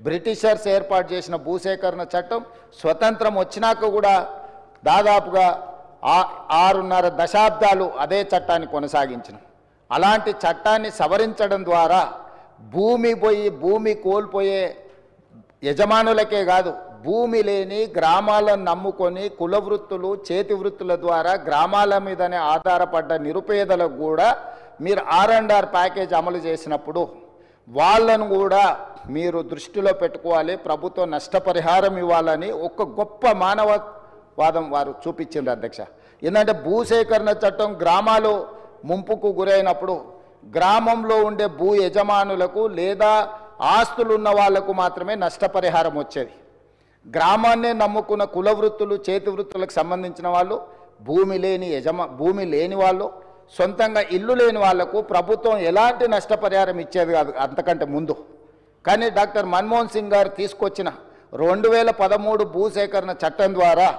Britishers ఏర్పాటు చేసిన భూసేకరణ చట్టం స్వతంత్రం వచ్చినాక కూడా దాదాపుగా 6.5 దశాబ్దాలు అదే చట్టాన్ని కొనసాగించినాం. అలాంటి చట్టాన్ని సవరించడం ద్వారా భూమి కోల్పోయే యజమానులకే కాదు, భూమి లేని గ్రామాలను నమ్ముకొని కుల వృత్తులు చేతి వృత్తుల ద్వారా గ్రామాల మీదనే ఆధారపడ్డ నిరుపేదలకు కూడా మీరు R&R ప్యాకేజ్ అమలు చేసినప్పుడు వాళ్ళను కూడా మీరు దృష్టిలో పెట్టుకోవాలి. ప్రభుత్వం నష్టపరిహారం ఇవ్వాలని ఒక గొప్ప మానవవాదం వారు చూపించింది అధ్యక్ష. ఎందుకంటే భూసేకరణ చట్టం గ్రామాలు ముంపుకు గురైనప్పుడు గ్రామంలో ఉండే భూ యజమానులకు లేదా ఆస్తులు ఉన్న వాళ్లకు మాత్రమే నష్టపరిహారం వచ్చేది. గ్రామాన్నే నమ్ముకున్న కుల వృత్తులు చేతి వృత్తులకు సంబంధించిన వాళ్ళు, భూమి లేని వాళ్ళు, సొంతంగా ఇల్లు లేని వాళ్లకు ప్రభుత్వం ఎలాంటి నష్టపరిహారం ఇచ్చేది కాదు అంతకంటే ముందు. కానీ డాక్టర్ మన్మోహన్ సింగ్ గారు తీసుకొచ్చిన 2013 భూసేకరణ చట్టం ద్వారా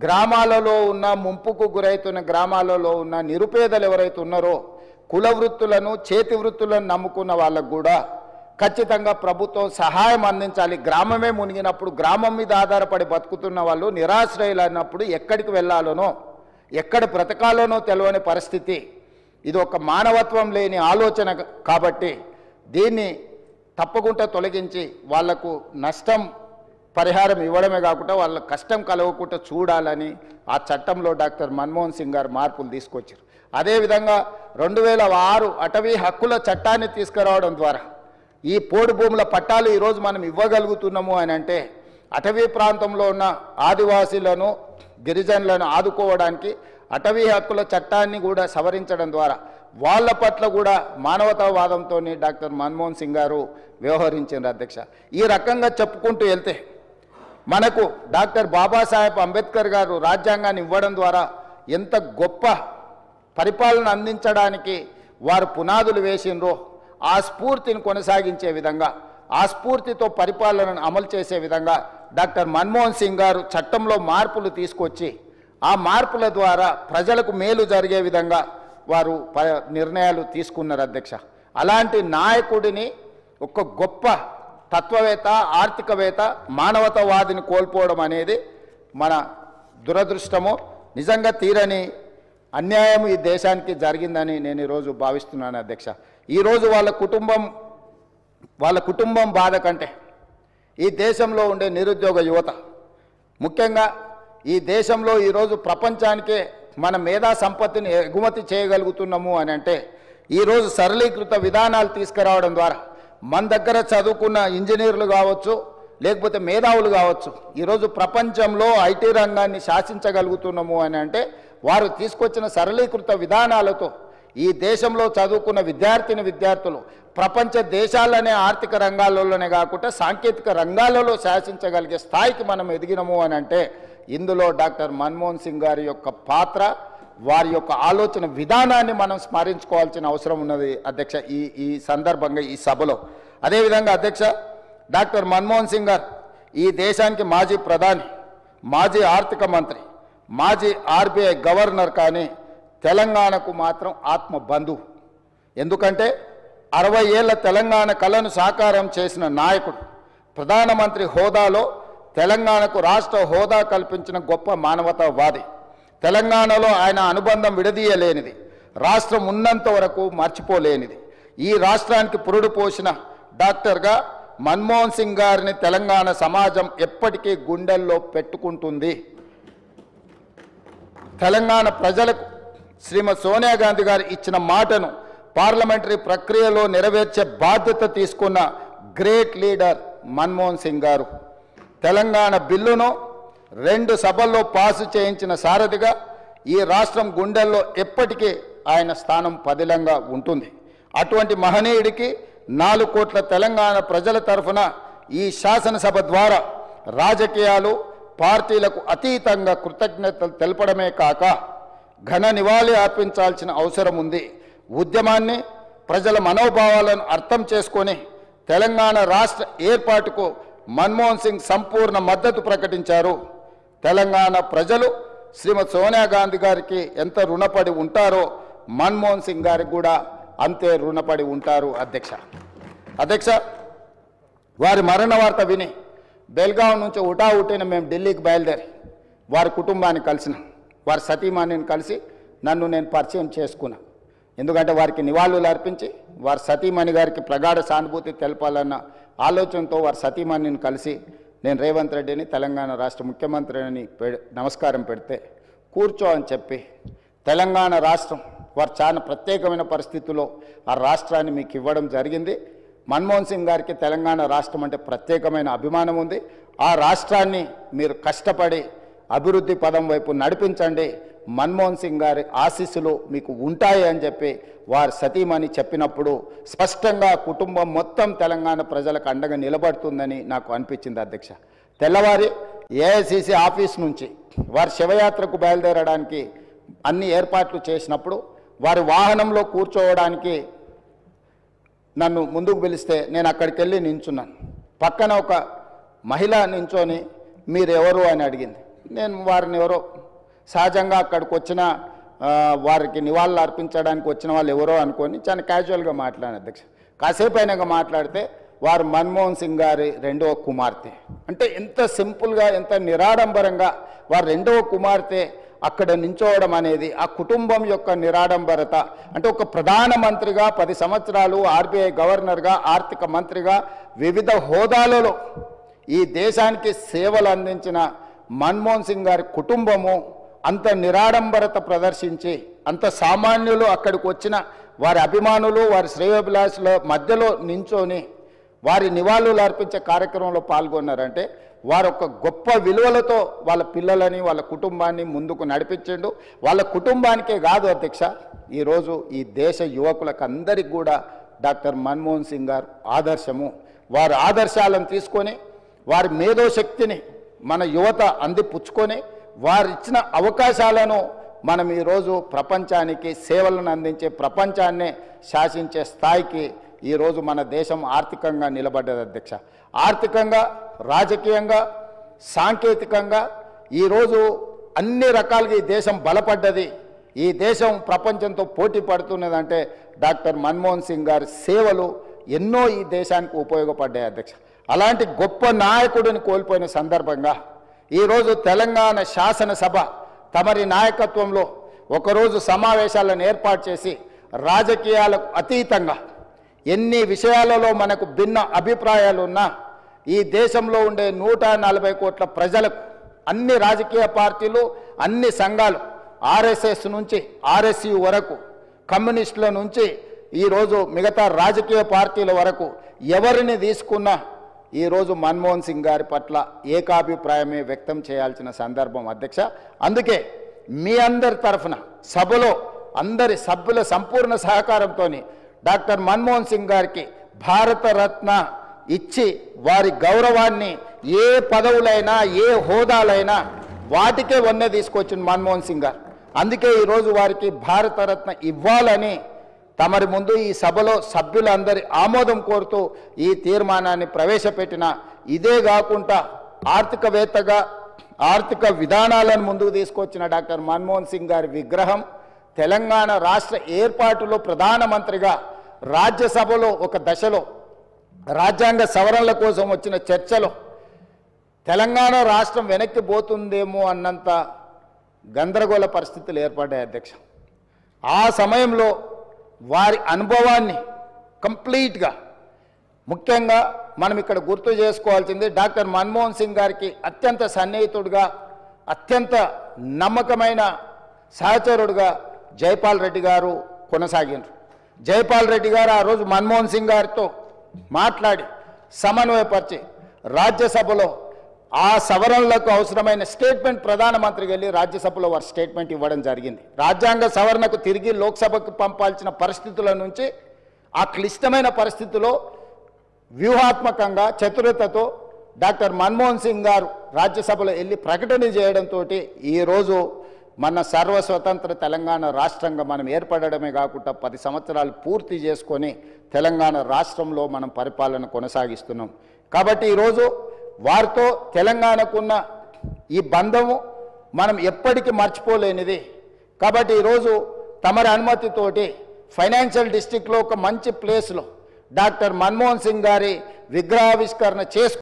గ్రామాలలో ఉన్న ముంపుకు గురైతున్న గ్రామాలలో ఉన్న నిరుపేదలు ఎవరైతే ఉన్నారో కుల వృత్తులను చేతి వృత్తులను నమ్ముకున్న వాళ్ళకు కూడా ఖచ్చితంగా ప్రభుత్వం సహాయం అందించాలి. గ్రామమే మునిగినప్పుడు గ్రామం మీద ఆధారపడి బతుకుతున్న వాళ్ళు నిరాశ్రయులు అన్నప్పుడు ఎక్కడికి వెళ్ళాలనో ఎక్కడ బ్రతకాలనో తెలియని పరిస్థితి. ఇది ఒక మానవత్వం లేని ఆలోచన కాబట్టి దీన్ని తప్పకుండా తొలగించి వాళ్లకు నష్టం పరిహారం ఇవ్వడమే కాకుండా వాళ్ళ కష్టం కలగకుండా చూడాలని ఆ చట్టంలో డాక్టర్ మన్మోహన్ సింగ్ గారు మార్పులు తీసుకొచ్చారు. అదేవిధంగా 2006 అటవీ హక్కుల చట్టాన్ని తీసుకురావడం ద్వారా ఈ పోడు భూముల పట్టాలు ఈరోజు మనం ఇవ్వగలుగుతున్నాము అని అంటే అటవీ ప్రాంతంలో ఉన్న ఆదివాసీలను గిరిజనులను ఆదుకోవడానికి అటవీ హక్కుల చట్టాన్ని కూడా సవరించడం ద్వారా వాళ్ళ పట్ల కూడా మానవతావాదంతో డాక్టర్ మన్మోహన్ సింగ్ గారు వ్యవహరించారు అధ్యక్ష. ఈ రకంగా చెప్పుకుంటూ వెళ్తే మనకు డాక్టర్ బాబాసాహెబ్ అంబేద్కర్ గారు రాజ్యాంగాన్ని ఇవ్వడం ద్వారా ఎంత గొప్ప పరిపాలన అందించడానికి వారు పునాదులు వేసినరో ఆ స్ఫూర్తిని కొనసాగించే విధంగా ఆ స్ఫూర్తితో పరిపాలనను అమలు చేసే విధంగా డాక్టర్ మన్మోహన్ సింగ్ గారు చట్టంలో మార్పులు తీసుకొచ్చి ఆ మార్పుల ద్వారా ప్రజలకు మేలు జరిగే విధంగా వారు నిర్ణయాలు తీసుకున్నారు అధ్యక్ష. అలాంటి నాయకుడిని ఒక గొప్ప తత్వవేత్త, ఆర్థికవేత్త, మానవతావాదిని కోల్పోవడం అనేది మన దురదృష్టము. నిజంగా తీరని అన్యాయం ఈ దేశానికి జరిగిందని నేను ఈరోజు భావిస్తున్నాను అధ్యక్ష. ఈరోజు వాళ్ళ కుటుంబం బాధ కంటే ఈ దేశంలో ఉండే నిరుద్యోగ యువత, ముఖ్యంగా ఈ దేశంలో ఈరోజు ప్రపంచానికే మన మేధా సంపత్తిని ఎగుమతి చేయగలుగుతున్నాము అని అంటే ఈరోజు సరళీకృత విధానాలు తీసుకురావడం ద్వారా మన దగ్గర చదువుకున్న ఇంజనీర్లు కావచ్చు, లేకపోతే మేధావులు కావచ్చు, ఈరోజు ప్రపంచంలో ఐటీ రంగాన్ని శాసించగలుగుతున్నాము అని అంటే వారు తీసుకొచ్చిన సరళీకృత విధానాలతో ఈ దేశంలో చదువుకున్న విద్యార్థులు ప్రపంచ దేశాలనే ఆర్థిక రంగాలలోనే కాకుండా సాంకేతిక రంగాలలో శాసించగలిగే స్థాయికి మనం ఎదిగినము అని అంటే ఇందులో డాక్టర్ మన్మోహన్ సింగ్ గారి యొక్క పాత్ర, వారి యొక్క ఆలోచన విధానాన్ని మనం స్మరించుకోవాల్సిన అవసరం ఉన్నది అధ్యక్ష ఈ సందర్భంగా ఈ సభలో. అదేవిధంగా అధ్యక్ష, డాక్టర్ మన్మోహన్ సింగ్ గారు ఈ దేశానికి మాజీ ప్రధాని, మాజీ ఆర్థిక మంత్రి, మాజీ RBI గవర్నర్, కానీ తెలంగాణకు మాత్రం ఆత్మ బంధువు. ఎందుకంటే 60 ఏళ్ల తెలంగాణ కళను సాకారం చేసిన నాయకుడు, ప్రధానమంత్రి హోదాలో తెలంగాణకు రాష్ట్ర హోదా కల్పించిన గొప్ప మానవతావాది. తెలంగాణలో ఆయన అనుబంధం విడదీయలేనిది, రాష్ట్రం ఉన్నంత వరకు మర్చిపోలేనిది. ఈ రాష్ట్రానికి పురుడు పోసిన డాక్టర్గా మన్మోహన్ సింగ్ గారిని తెలంగాణ సమాజం ఎప్పటికీ గుండెల్లో పెట్టుకుంటుంది. తెలంగాణ ప్రజలకు శ్రీమతి సోనియా గాంధీ గారు ఇచ్చిన మాటను పార్లమెంటరీ ప్రక్రియలో నెరవేర్చే బాధ్యత తీసుకున్న గ్రేట్ లీడర్ మన్మోహన్ సింగ్ గారు. తెలంగాణ బిల్లును 2 సభల్లో పాసు చేయించిన సారథిగా ఈ రాష్ట్రం గుండెల్లో ఎప్పటికీ ఆయన స్థానం పదిలంగా ఉంటుంది. అటువంటి మహనీయుడికి 4 కోట్ల తెలంగాణ ప్రజల తరఫున ఈ శాసనసభ ద్వారా రాజకీయాలు, పార్టీలకు అతీతంగా కృతజ్ఞతలు తెలపడమే కాక ఘన నివాళి అర్పించాల్సిన అవసరం ఉంది. ఉద్యమాన్ని, ప్రజల మనోభావాలను అర్థం చేసుకొని తెలంగాణ రాష్ట్ర ఏర్పాటుకు మన్మోహన్ సింగ్ సంపూర్ణ మద్దతు ప్రకటించారు. తెలంగాణ ప్రజలు శ్రీమతి సోనియా గాంధీ గారికి ఎంత రుణపడి ఉంటారో మన్మోహన్ సింగ్ గారికి కూడా అంతే రుణపడి ఉంటారు అధ్యక్ష. వారి మరణ వార్త విని బెల్గాం నుంచి ఉటావుటిన మేము ఢిల్లీకి బయలుదేరి వారి కుటుంబాన్ని కలిసిన, వారి సతీమణిని కలిసి నన్ను నేను పరిచయం చేసుకున్నా. ఎందుకంటే వారికి నివాళులు అర్పించి వారి సతీమణి గారికి ప్రగాఢ సానుభూతి తెలపాలన్న ఆలోచనతో వారి సతీమణిని కలిసి నేను రేవంత్ రెడ్డిని తెలంగాణ రాష్ట్ర ముఖ్యమంత్రిని నమస్కారం పెడితే కూర్చో అని చెప్పి తెలంగాణ రాష్ట్రం వారు చాలా ప్రత్యేకమైన పరిస్థితుల్లో ఆ రాష్ట్రాన్ని మీకు ఇవ్వడం జరిగింది. మన్మోహన్ సింగ్ గారికి తెలంగాణ రాష్ట్రం అంటే ప్రత్యేకమైన అభిమానం ఉంది. ఆ రాష్ట్రాన్ని మీరు కష్టపడి అభివృద్ధి పదం వైపు నడిపించండి, మన్మోహన్ సింగ్ గారి ఆశీస్సులు మీకు ఉంటాయి అని చెప్పి వారి సతీమణి చెప్పినప్పుడు స్పష్టంగా కుటుంబం మొత్తం తెలంగాణ ప్రజలకు అండగా నిలబడుతుందని నాకు అనిపించింది అధ్యక్ష. తెల్లవారి ఏఐసిసి ఆఫీస్ నుంచి వారి శివయాత్రకు బయలుదేరడానికి అన్ని ఏర్పాట్లు చేసినప్పుడు వారి వాహనంలో కూర్చోవడానికి నన్ను ముందుకు పిలిస్తే నేను అక్కడికి వెళ్ళి నించున్నాను. పక్కన ఒక మహిళ నించొని మీరెవరు అని అడిగింది. నేను వారిని ఎవరో సహజంగా అక్కడికి వచ్చిన వారికి నివాళులు అర్పించడానికి వచ్చిన వాళ్ళు ఎవరో అనుకొని చాలా క్యాజువల్గా మాట్లాడాను అధ్యక్ష. కాసేపు అయినాక మాట్లాడితే వారు మన్మోహన్ సింగ్ గారి రెండవ కుమార్తె. అంటే ఎంత సింపుల్గా ఎంత నిరాడంబరంగా వారి రెండవ కుమార్తె అక్కడ నించోవడం అనేది ఆ కుటుంబం యొక్క నిరాడంబరత. అంటే ఒక ప్రధానమంత్రిగా 10 సంవత్సరాలు, ఆర్బీఐ గవర్నర్గా, ఆర్థిక మంత్రిగా వివిధ హోదాలలో ఈ దేశానికి సేవలు అందించిన మన్మోహన్ సింగ్ గారి కుటుంబము అంత నిరాడంబరత ప్రదర్శించి అంత సామాన్యులు అక్కడికి వచ్చిన వారి అభిమానులు వారి శ్రేయోభిలాషుల మధ్యలో నించొని వారి నివాళులు అర్పించే కార్యక్రమంలో పాల్గొన్నారంటే వారు ఒక గొప్ప విలువలతో వాళ్ళ పిల్లలని వాళ్ళ కుటుంబాన్ని ముందుకు నడిపించిండు. వాళ్ళ కుటుంబానికే కాదు అధ్యక్ష, ఈరోజు ఈ దేశ యువకులకు అందరికీ కూడా డాక్టర్ మన్మోహన్ సింగ్ గారు ఆదర్శము. వారి ఆదర్శాలను తీసుకొని వారి మేధోశక్తిని మన యువత అందిపుచ్చుకొని వారు ఇచ్చిన అవకాశాలను మనం ఈరోజు ప్రపంచానికి సేవలను అందించే ప్రపంచాన్నే శాసించే స్థాయికి ఈరోజు మన దేశం ఆర్థికంగా నిలబడ్డది అధ్యక్ష. ఆర్థికంగా, రాజకీయంగా, సాంకేతికంగా ఈరోజు అన్ని రకాలుగా ఈ దేశం బలపడ్డది. ఈ దేశం ప్రపంచంతో పోటీ పడుతున్నదంటే డాక్టర్ మన్మోహన్ సింగ్ గారి సేవలు ఎన్నో ఈ దేశానికి ఉపయోగపడ్డాయి అధ్యక్ష. అలాంటి గొప్ప నాయకుడిని కోల్పోయిన సందర్భంగా ఈరోజు తెలంగాణ శాసనసభ తమరి నాయకత్వంలో ఒకరోజు సమావేశాలను ఏర్పాటు చేసి రాజకీయాలకు అతీతంగా ఎన్ని విషయాలలో మనకు భిన్న అభిప్రాయాలు ఉన్నా ఈ దేశంలో ఉండే 140 కోట్ల ప్రజలకు అన్ని రాజకీయ పార్టీలు, అన్ని సంఘాలు, ఆర్ఎస్ఎస్ నుంచి ఆర్ఎస్యు వరకు, కమ్యూనిస్టుల నుంచి ఈరోజు మిగతా రాజకీయ పార్టీల వరకు ఎవరిని తీసుకున్నా ఈరోజు మన్మోహన్ సింగ్ గారి పట్ల ఏకాభిప్రాయమే వ్యక్తం చేయాల్సిన సందర్భం అధ్యక్ష. అందుకే మీ అందరి తరఫున సభలో అందరి సభ్యుల సంపూర్ణ సహకారంతో డాక్టర్ మన్మోహన్ సింగ్ గారికి భారతరత్న ఇచ్చి వారి గౌరవాన్ని ఏ పదవులైనా ఏ హోదాలైనా వాటికే వన్నె తీసుకొచ్చిన మన్మోహన్ సింగ్ గారు. అందుకే ఈరోజు వారికి భారతరత్న ఇవ్వాలని తమరి ముందు ఈ సభలో సభ్యులందరి ఆమోదం కోరుతూ ఈ తీర్మానాన్ని ప్రవేశపెట్టిన. ఇదే కాకుండా ఆర్థికవేత్తగా ఆర్థిక విధానాలను ముందుకు తీసుకొచ్చిన డాక్టర్ మన్మోహన్ సింగ్ గారి విగ్రహం తెలంగాణ రాష్ట్ర ఏర్పాటులో ప్రధానమంత్రిగా రాజ్యసభలో ఒక దశలో రాజ్యాంగ సవరణల కోసం వచ్చిన చర్చలో తెలంగాణ రాష్ట్రం వెనక్కి పోతుందేమో అన్నంత గందరగోళ పరిస్థితులు ఏర్పడ్డాయి అధ్యక్ష. ఆ సమయంలో వారి అనుభవాన్ని కంప్లీట్గా, ముఖ్యంగా మనం ఇక్కడ గుర్తు చేసుకోవాల్సింది డాక్టర్ మన్మోహన్ సింగ్ గారికి అత్యంత సన్నిహితుడుగా, అత్యంత నమ్మకమైన సహచరుడుగా జైపాల్ రెడ్డి గారు కొనసాగినారు. జైపాల్ రెడ్డి గారు ఆ రోజు మన్మోహన్ సింగ్ గారితో మాట్లాడి సమన్వయపరిచి రాజ్యసభలో ఆ సవరణలకు అవసరమైన స్టేట్మెంట్ ప్రధానమంత్రికి వెళ్ళి రాజ్యసభలో వారి స్టేట్మెంట్ ఇవ్వడం జరిగింది. రాజ్యాంగ సవరణకు తిరిగి లోక్సభకు పంపాల్సిన పరిస్థితుల నుంచి ఆ క్లిష్టమైన పరిస్థితుల్లో వ్యూహాత్మకంగా చతురతతో డాక్టర్ మన్మోహన్ సింగ్ గారు రాజ్యసభలో వెళ్ళి ప్రకటన చేయడంతో ఈరోజు మన సర్వస్వతంత్ర తెలంగాణ రాష్ట్రంగా మనం ఏర్పడడమే కాకుండా 10 సంవత్సరాలు పూర్తి చేసుకొని తెలంగాణ రాష్ట్రంలో మనం పరిపాలన కొనసాగిస్తున్నాం. కాబట్టి ఈరోజు వారితో తెలంగాణకున్న ఈ బంధము మనం ఎప్పటికీ మర్చిపోలేనిది. కాబట్టి ఈరోజు తమరి అనుమతితోటి ఫైనాన్షియల్ డిస్ట్రిక్ట్లో ఒక మంచి ప్లేస్లో డాక్టర్ మన్మోహన్ సింగ్ గారి విగ్రహావిష్కరణ చేసుకు